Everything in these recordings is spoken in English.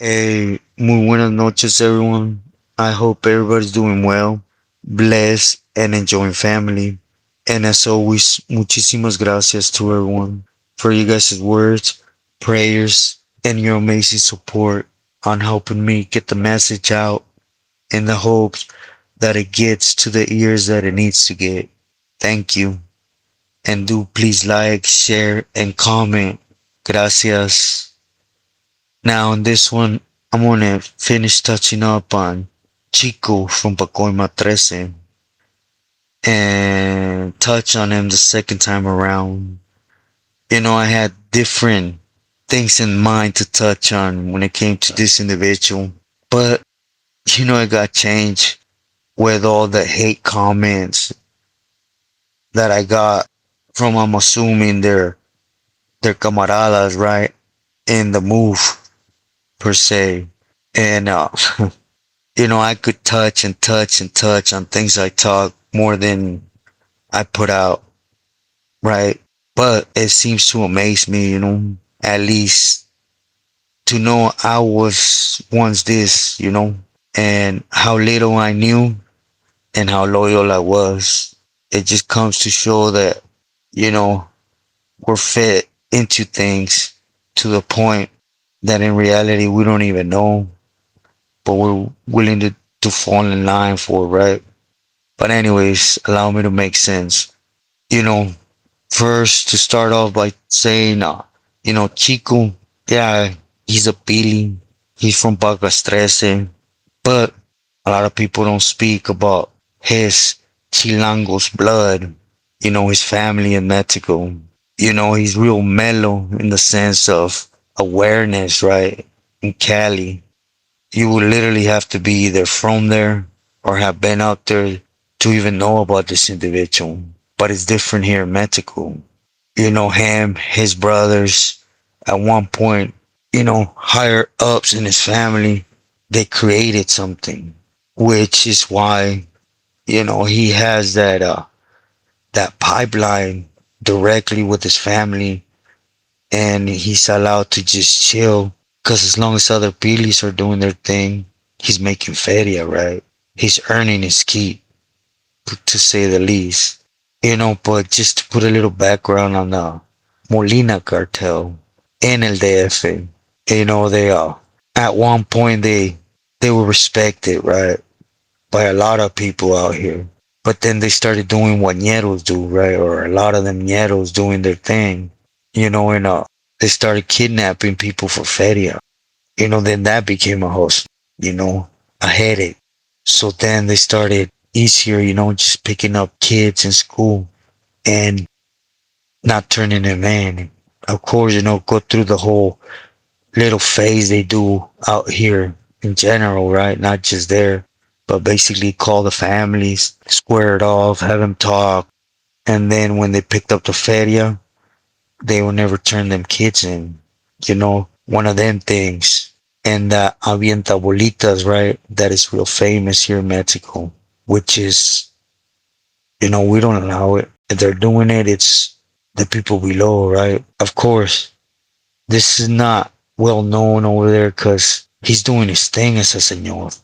Hey, muy buenas noches, everyone. I hope everybody's doing well, blessed, and enjoying family. And as always, muchísimas gracias to everyone for you guys' words, prayers, and your amazing support on helping me get the message out in the hopes that it gets to the ears that it needs to get. Thank you. And do please like, share, and comment. Gracias. Now, on this one, I'm gonna finish touching up on Chico from Trece and touch on him the second time around. I had different things in mind to touch on when it came to this individual, but it got changed with all the hate comments that I got from, I'm assuming, their camaradas, right, in the move per se. And I could touch and touch and touch on things I talk more than I put out, right? But it seems to amaze me, at least to know I was once this, and how little I knew and how loyal I was. It just comes to show that, you know, we're fit into things to the point that in reality we don't even know, but we're willing to fall in line for, right? But anyways, allow me to make sense. You know, First to start off by saying, Chico, yeah, he's a Pili. He's from Trece, but a lot of people don't speak about his Chilango's blood. His family in Mexico. He's real mellow in the sense of awareness, right? In Cali, you would literally have to be either from there or have been out there to even know about this individual. But it's different here in Mexico. Him, his brothers, at one point, higher ups in his family, they created something, which is why, he has that pipeline directly with his family, and he's allowed to just chill. Cause as long as other Pilis are doing their thing, he's making feria, right? He's earning his keep, to say the least. But just to put a little background on the Molina cartel in El DF, they at one point they were respected, right, by a lot of people out here. But then they started doing what ñeros do, right? Or a lot of them ñeros doing their thing, and they started kidnapping people for feria. Then that became a hustle, a headache. So then they started easier, just picking up kids in school and not turning them in. Of course, go through the whole little phase they do out here in general, right? Not just there, but basically call the families, square it off, have them talk. And then when they picked up the feria, they will never turn them kids in. One of them things. And the avienta bolitas, right? That is real famous here in Mexico, which is, we don't allow it. If they're doing it, it's the people below, right? Of course, this is not well known over there because he's doing his thing as a señor.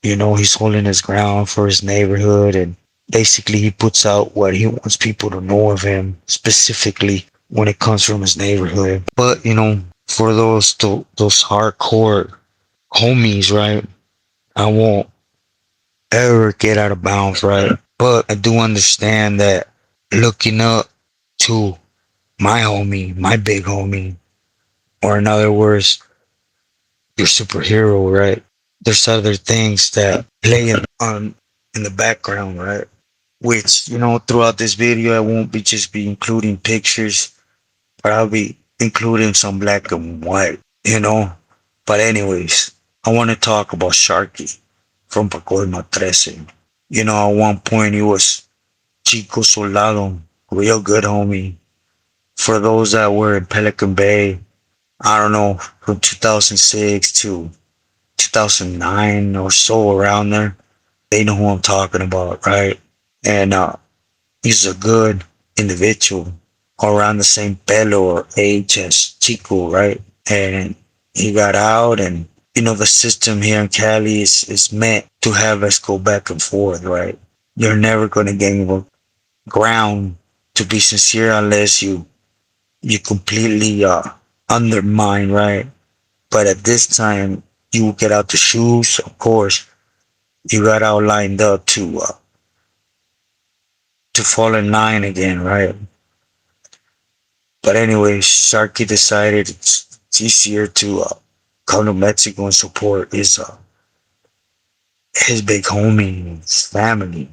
He's holding his ground for his neighborhood, and basically he puts out what he wants people to know of him, specifically when it comes from his neighborhood. But, for those hardcore homies, right? I won't ever get out of bounds, right? But I do understand that looking up to my homie, my big homie, or in other words, your superhero, right? There's other things that play in the background, right? Which, throughout this video, I won't be including pictures, but I'll be including some black and white, But anyways, I want to talk about Sharky from Trece. At one point he was Chico Soldado, real good homie. For those that were in Pelican Bay, I don't know, from 2006 to 2009 or so around there, they know who I'm talking about, right? And he's a good individual, around the same pelo or age as Chico, right? And he got out and The system here in Cali is meant to have us go back and forth, right? You're never going to gain ground to be sincere unless you completely undermine, right? But at this time, you get out the shoes. Of course, you got out lined up to fall in line again, right? But anyway, Sharky decided it's easier to come to Mexico and support his big homie, his family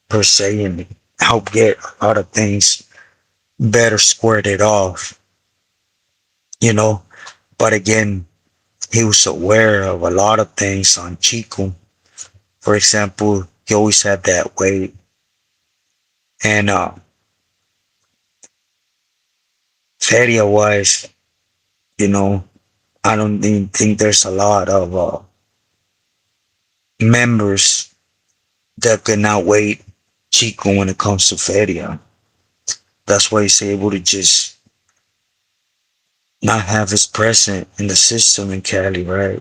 per se, and help get a lot of things better squared it off, you know. But again, he was aware of a lot of things on Chico. For example, he always had that weight, and feria wise, you know, I don't even think there's a lot of members that can outweigh Chico when it comes to feria. That's why he's able to just not have his present in the system in Cali, right?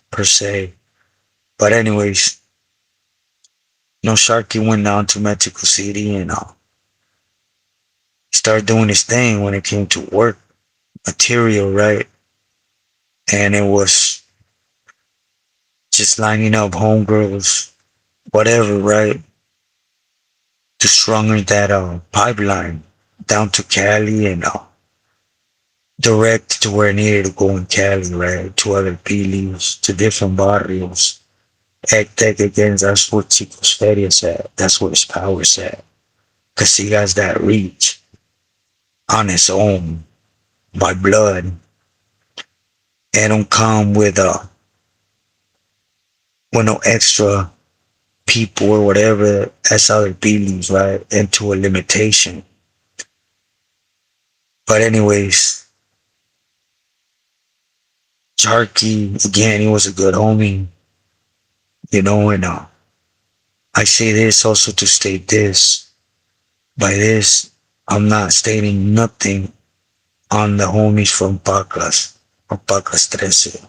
Per se. But anyways, Sharky went down to Mexico City and started doing his thing when it came to work material, right? And it was just lining up homegirls, whatever, right? To stronger that pipeline down to Cali and direct to where it needed to go in Cali, right? To other Pilis, to different barrios. Tech again, that's where Chico's Feria's at. That's where his power's at. Because he has that reach on his own by blood. And don't come with no extra people or whatever as other Pilis, right? Into a limitation. But anyways, Sharky, again, he was a good homie, and I say this also to state this. By this, I'm not stating nothing on the homies from Pacas or Pacas Trece.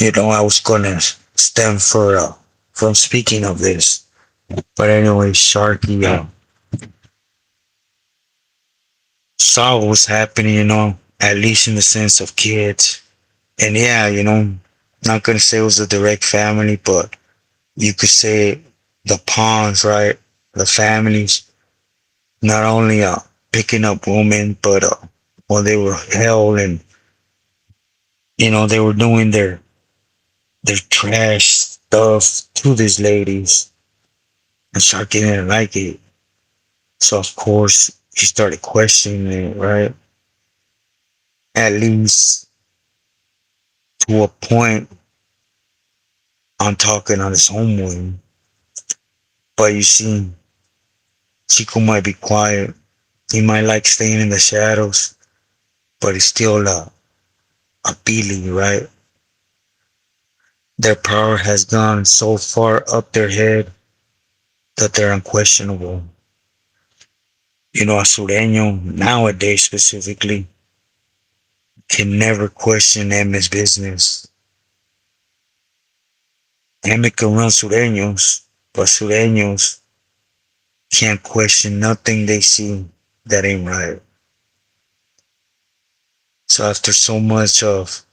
I was gonna stem from speaking of this. But anyway, Sharky saw what was happening, at least in the sense of kids. And yeah, not gonna say it was a direct family, but you could say the pawns, right? The families, not only picking up women, but while they were held and they were doing their trash stuff to these ladies, and Sharky didn't like it. So of course he started questioning it, right? At least to a point on talking on his own way. But you see, Chico might be quiet. He might like staying in the shadows, but he's still a Billy, right? Their power has gone so far up their head that they're unquestionable. A Sureño, nowadays specifically, can never question EME's business. EME can run Sureños, but Sureños can't question nothing they see that ain't right. So after so much of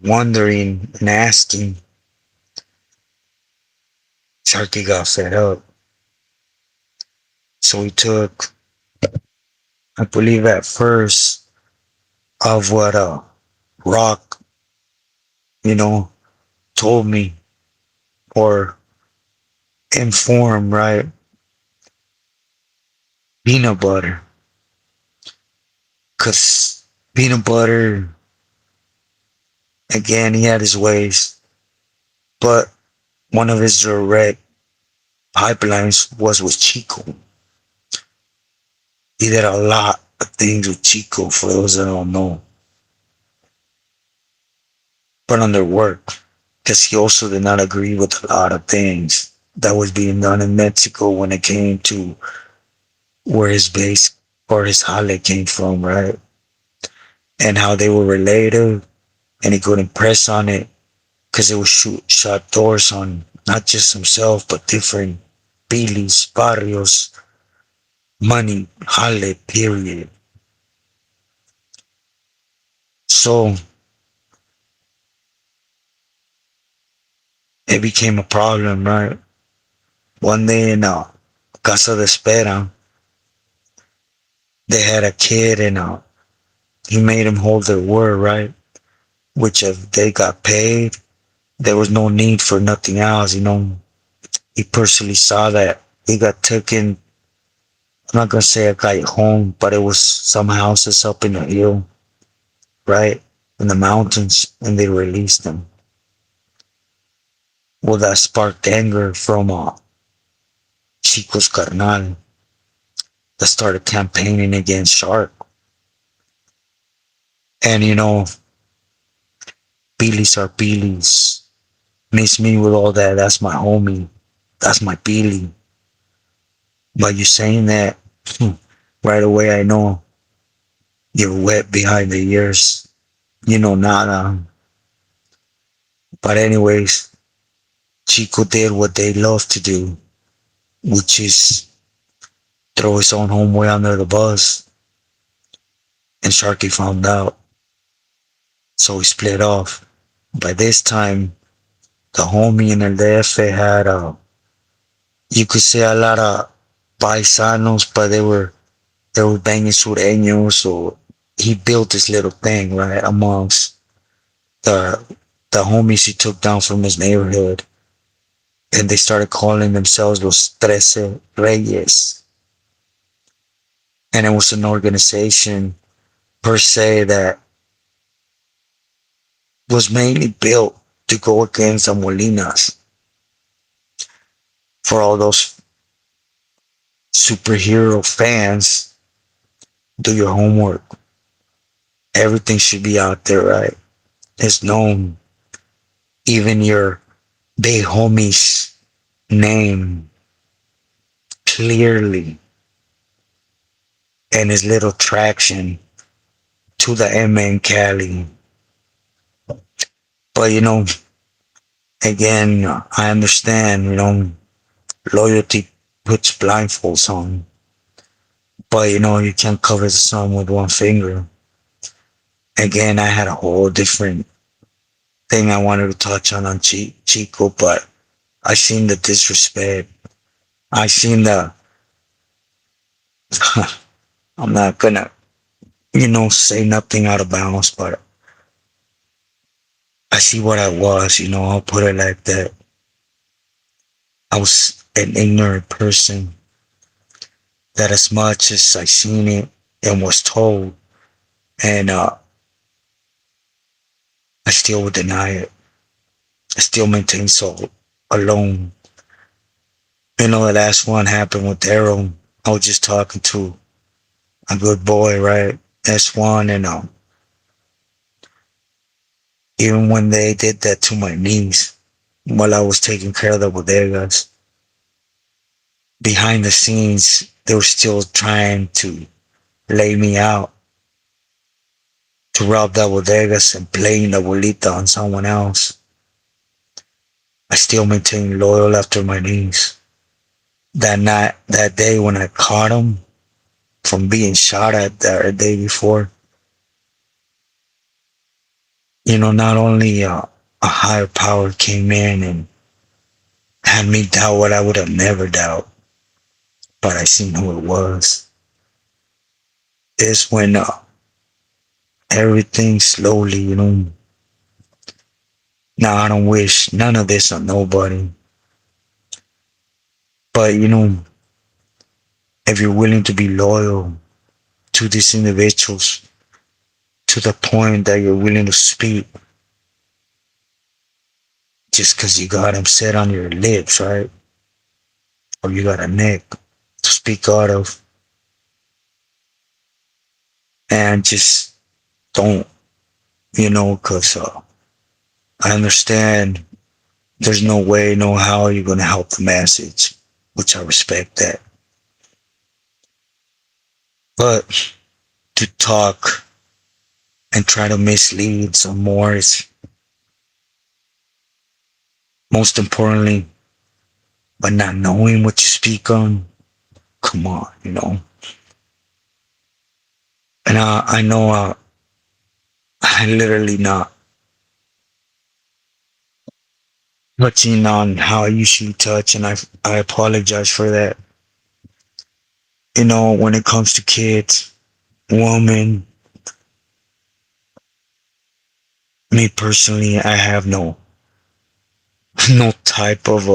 wondering and asking, Sharky got fed up. So he took, I believe at first, of what Rock, you know, told me or informed, right? Peanut butter. Cause peanut butter, again, he had his ways, but one of his direct pipelines was with Chico. He did a lot of things with Chico for those that don't know. But under work, because he also did not agree with a lot of things that was being done in Mexico when it came to where his base or his jale came from, right? And how they were related, and he couldn't press on it because it would shut doors on not just himself, but different Billy's, barrios, money, jale, period. So it became a problem, right? One day in Casa de Espera, they had a kid and he made him hold their word, right? Which if they got paid, there was no need for nothing else, He personally saw that he got taken. I'm not gonna say a guy home, but it was some houses up in the hill, right? In the mountains, and they released him. Well, that sparked anger from Chico's carnal that started campaigning against Shark. And Billy's are Billy's. Miss me with all that. That's my homie. That's my Billy. But you saying that, right away, I know you're wet behind the ears. Nada. But anyways, Chico did what they love to do, which is throw his own homeboy under the bus. And Sharky found out, so he split off. By this time, the homie in El DF had you could say a lot of paisanos, but they were banging sureños, so he built this little thing, right, amongst the the homies he took down from his neighborhood. And they started calling themselves los Trece Reyes. And it was an organization per se that was mainly built to go against the Molinas. For all those superhero fans, do your homework. Everything should be out there, right? It's known. Even your big homie's name clearly and his little traction to the EME in Cali. But again, I understand, loyalty puts blindfolds on. But you can't cover the sun with one finger. Again, I had a whole different thing I wanted to touch on Chico, but I seen the disrespect. I seen the. I'm not gonna, say nothing out of bounds, but I see what I was. I'll put it like that. I was an ignorant person that, as much as I seen it and was told, and I still would deny it. I still maintain so alone. The last one happened with Daryl. I was just talking to a good boy, right? S1, and even when they did that to my niece while I was taking care of the bodegas, behind the scenes, they were still trying to lay me out to rob the bodegas and blame the abuelita on someone else. I still maintain loyal after my niece. That night, that day when I caught him from being shot at the day before, not only a higher power came in and had me doubt what I would have never doubt, but I seen who it was. It's when everything slowly, now I don't wish none of this on nobody, but if you're willing to be loyal to these individuals to the point that you're willing to speak just because you got them set on your lips, right? Or you got a neck to speak out of, and just don't, because I understand there's no way, no how you're going to help the message, which I respect that. But to talk and try to mislead some more, Most importantly, but not knowing what you speak on, come on, you know. And I know I literally not touching on how I usually touch, and I apologize for that. You know, when it comes to kids, women, me personally, I have no type of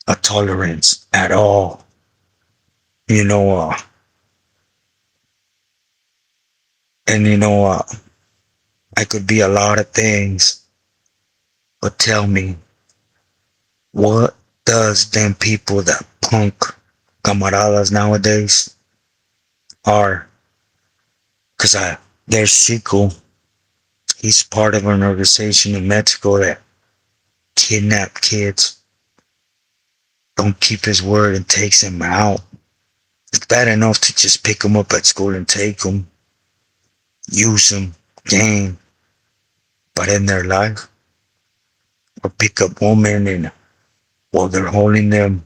a tolerance at all. You know, and I could be a lot of things, but tell me, what does them people that punk camaradas nowadays are? Cause there's Chico. He's part of an organization in Mexico that kidnap kids, don't keep his word, and takes them out. It's bad enough to just pick them up at school and take them, use them, game, but in their life, or pick up women and while they're holding them,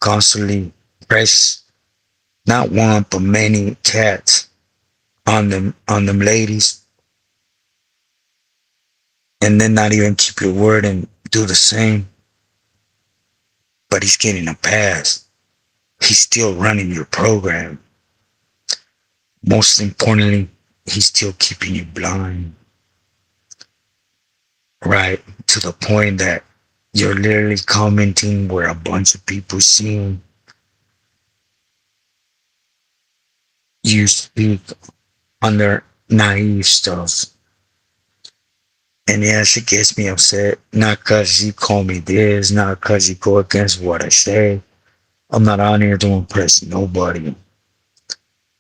constantly press not one but many cats on them ladies, and then not even keep your word and do the same. But he's getting a pass. He's still running your program. Most importantly, he's still keeping you blind. Right? To the point that you're literally commenting where a bunch of people seeing you speak on their naive stuff. And yes, it gets me upset. Not because you call me this, not because you go against what I say. I'm not on here to impress nobody.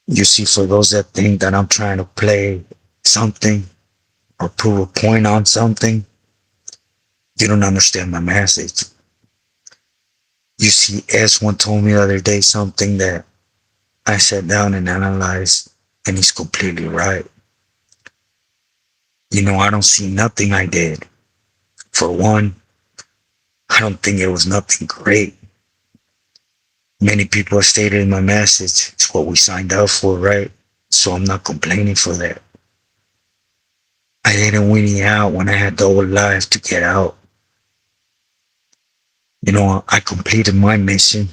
You see, for those that think that I'm trying to play something or prove a point on something, you don't understand my message. You see, S1 told me the other day something that I sat down and analyzed, and he's completely right. I don't see nothing I did. For one, I don't think it was nothing great. Many people have stated in my message, it's what we signed up for, right? So I'm not complaining for that. I didn't win out when I had the whole life to get out. I completed my mission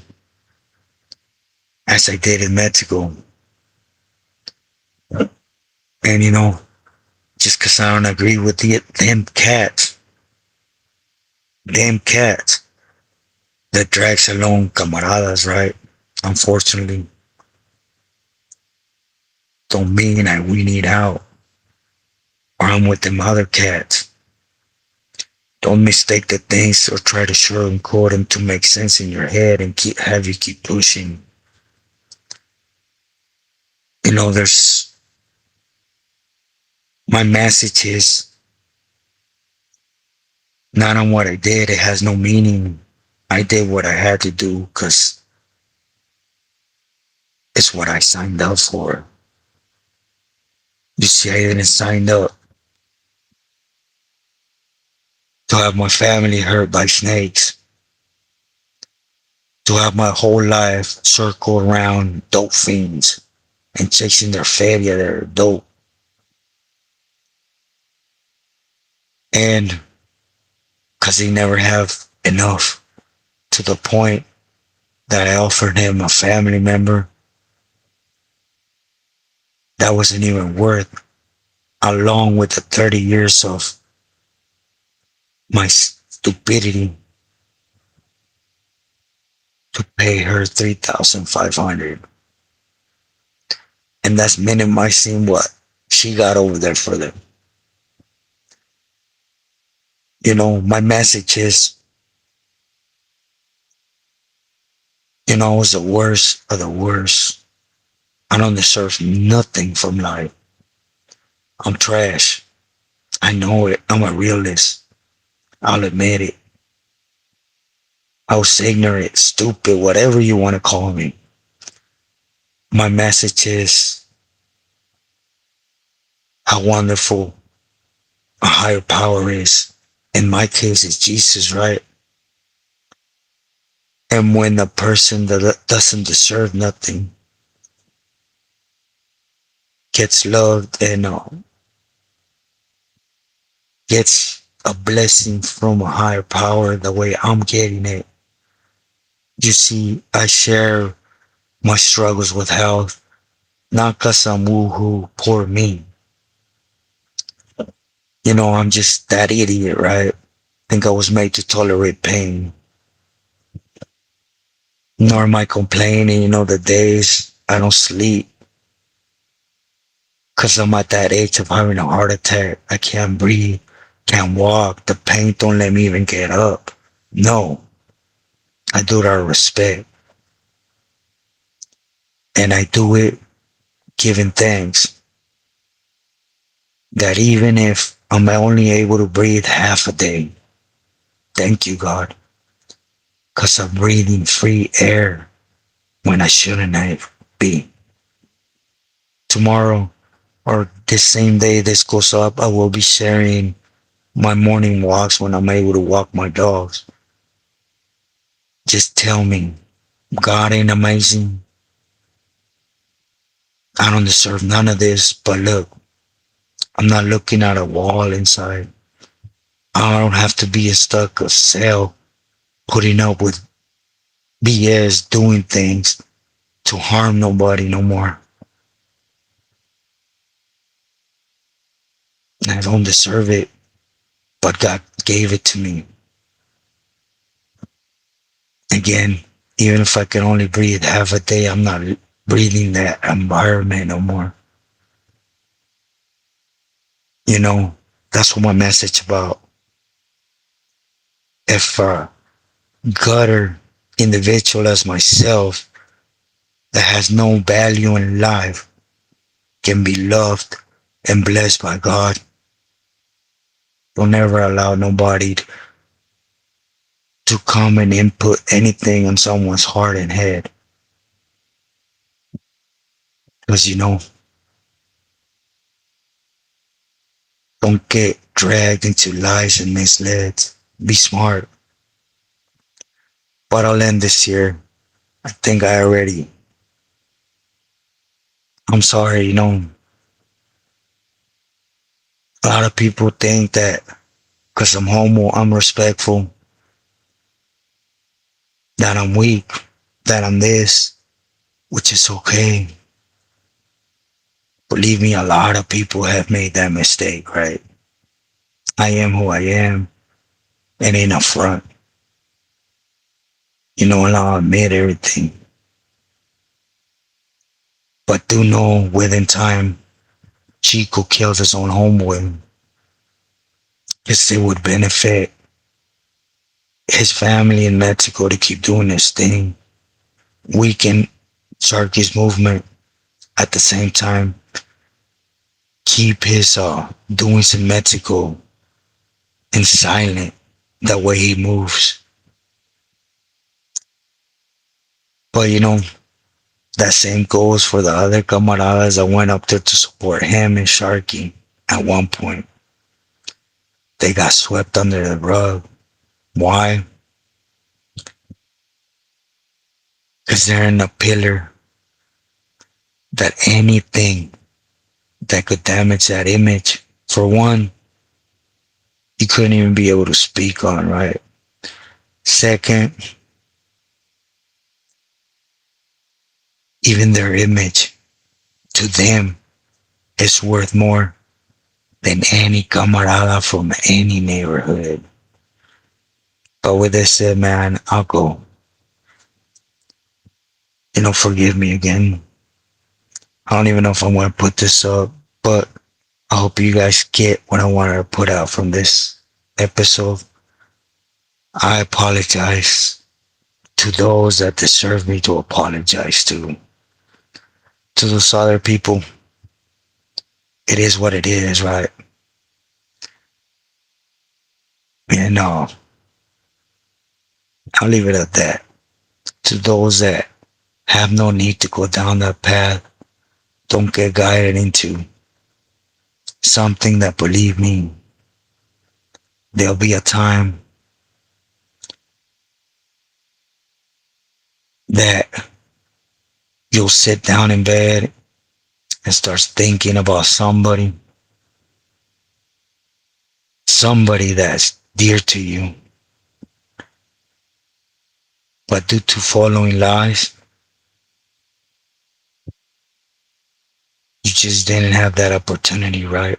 as I did in Mexico. And just because I don't agree with them cats that drags along camaradas, right? Unfortunately, don't mean I win it out or I'm with them other cats. Don't mistake the things or try to sugarcoat them to make sense in your head and have you keep pushing. There's my message is not on what I did. It has no meaning. I did what I had to do because it's what I signed up for. You see, I didn't sign up to have my family hurt by snakes, to have my whole life circle around dope fiends and chasing their failure, their dope. And because they never have enough, to the point that I offered him a family member that wasn't even worth, along with the 30 years of my stupidity, to pay her 3,500. And that's minimizing what she got over there for them. My message is, I was the worst of the worst. I don't deserve nothing from life. I'm trash. I know it. I'm a realist. I'll admit it. I was ignorant, stupid, whatever you want to call me. My message is how wonderful a higher power is. In my case, it's Jesus, right? And when a person that doesn't deserve nothing gets loved and gets a blessing from a higher power the way I'm getting it, you see, I share my struggles with health, not cause I'm woohoo, poor me. I'm just that idiot, right? Think I was made to tolerate pain. Nor am I complaining, the days I don't sleep because I'm at that age of having a heart attack. I can't breathe, can't walk. The pain don't let me even get up. No, I do it out of respect. And I do it giving thanks that even if I'm only able to breathe half a day, thank you, God, because I'm breathing free air when I shouldn't have be. Tomorrow or this same day this goes up, I will be sharing my morning walks when I'm able to walk my dogs. Just tell me, God ain't amazing. I don't deserve none of this, but look, I'm not looking at a wall inside. I don't have to be stuck a cell, putting up with BS, doing things to harm nobody no more. I don't deserve it, but God gave it to me. Again, even if I can only breathe half a day, I'm not breathing that environment no more. That's what my message about. If a gutter individual as myself that has no value in life can be loved and blessed by God, don't ever allow nobody to come and input anything on someone's heart and head. Because don't get dragged into lies and misled. Be smart. But I'll end this here. I think I'm sorry, a lot of people think that because I'm homo, I'm respectful, that I'm weak, that I'm this, which is okay. Believe me, a lot of people have made that mistake, right? I am who I am, and ain't a front. And I'll admit everything. But do know within time, Chico kills his own homeboy because it would benefit his family in Mexico to keep doing this thing, weaken Sharky's movement at the same time, keep his doings in Mexico in silent, the way he moves. But that same goes for the other camaradas that went up there to support him and Sharky at one point. They got swept under the rug. Why? Because they're in a pillar that anything that could damage that image, for one, you couldn't even be able to speak on, right? Second, even their image to them is worth more than any camarada from any neighborhood. But with this said, man, I'll go. Forgive me again. I don't even know if I'm going to put this up, but I hope you guys get what I wanted to put out from this episode. I apologize to those that deserve me to apologize to. To those other people, it is what it is, right? And I'll leave it at that. To those that have no need to go down that path, don't get guided into something that, believe me, There'll be a time that you'll sit down in bed and start thinking about somebody that's dear to you, but due to following lies, you just didn't have that opportunity, right?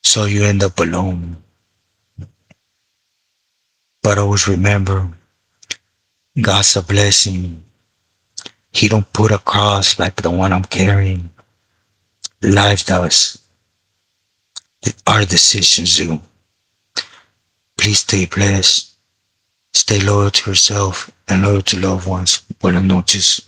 So you end up alone. But always remember, God's a blessing. He don't put a cross like the one I'm carrying. Life does. Our decisions do. Please stay blessed. Stay loyal to yourself and loyal to loved ones. Buenas noches.